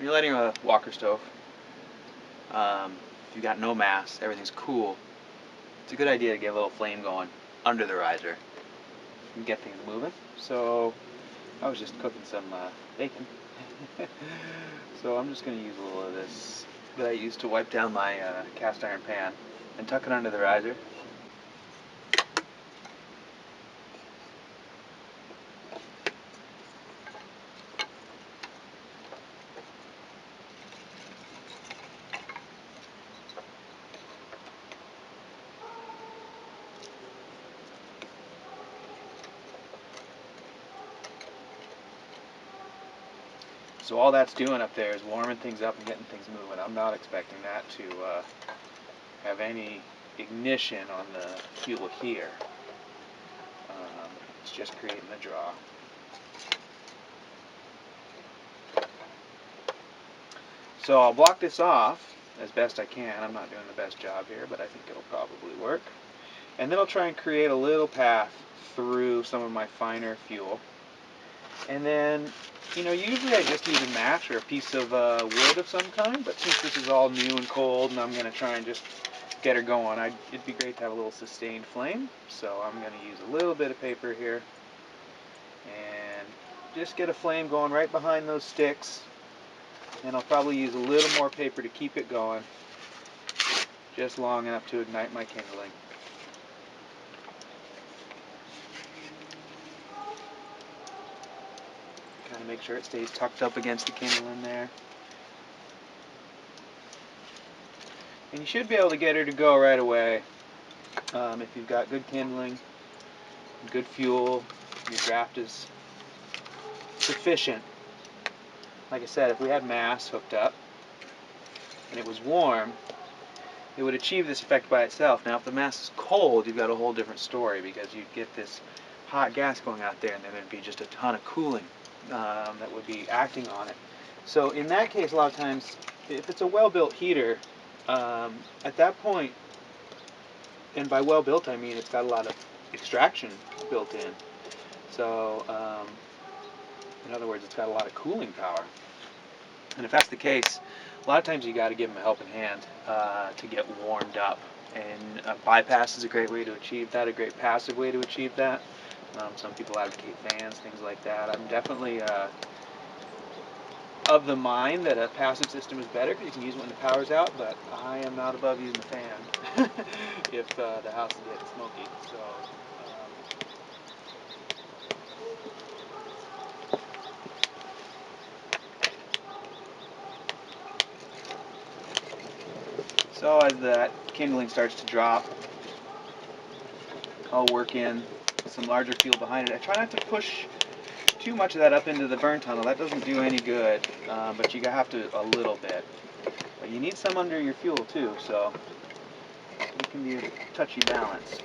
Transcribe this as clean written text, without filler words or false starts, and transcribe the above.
you're lighting a Walker stove, if you've got no mass, everything's cool, it's a good idea to get a little flame going under the riser and get things moving. So I was just cooking some bacon. So I'm just going to use a little of this that I used to wipe down my cast iron pan and tuck it under the riser. So all that's doing up there is warming things up and getting things moving. I'm not expecting that to have any ignition on the fuel here. It's just creating the draw. So I'll block this off as best I can. I'm not doing the best job here, but I think it'll probably work. And then I'll try and create a little path through some of my finer fuel. And then, usually I just use a match or a piece of wood of some kind, but since this is all new and cold and I'm going to try and just get her going, it'd be great to have a little sustained flame. So I'm going to use a little bit of paper here and just get a flame going right behind those sticks. And I'll probably use a little more paper to keep it going, just long enough to ignite my kindling. Kind of make sure it stays tucked up against the kindling there. And you should be able to get her to go right away if you've got good kindling, good fuel, your draft is sufficient. Like I said, if we had mass hooked up and it was warm, it would achieve this effect by itself. Now if the mass is cold, you've got a whole different story, because you'd get this hot gas going out there and then there'd be just a ton of cooling that would be acting on it. So in that case, a lot of times, if it's a well-built heater, at that point, and by well-built I mean it's got a lot of extraction built in. So in other words, it's got a lot of cooling power. And if that's the case, a lot of times you got to give them a helping hand to get warmed up. And a bypass is a great way to achieve that, a great passive way to achieve that. Some people advocate fans, things like that. I'm definitely of the mind that a passive system is better because you can use it when the power's out, but I am not above using a fan if the house is getting smoky. So as that kindling starts to drop, I'll work in some larger fuel behind it. I try not to push too much of that up into the burn tunnel. That doesn't do any good, but you have to a little bit. But you need some under your fuel too, so it can be a touchy balance.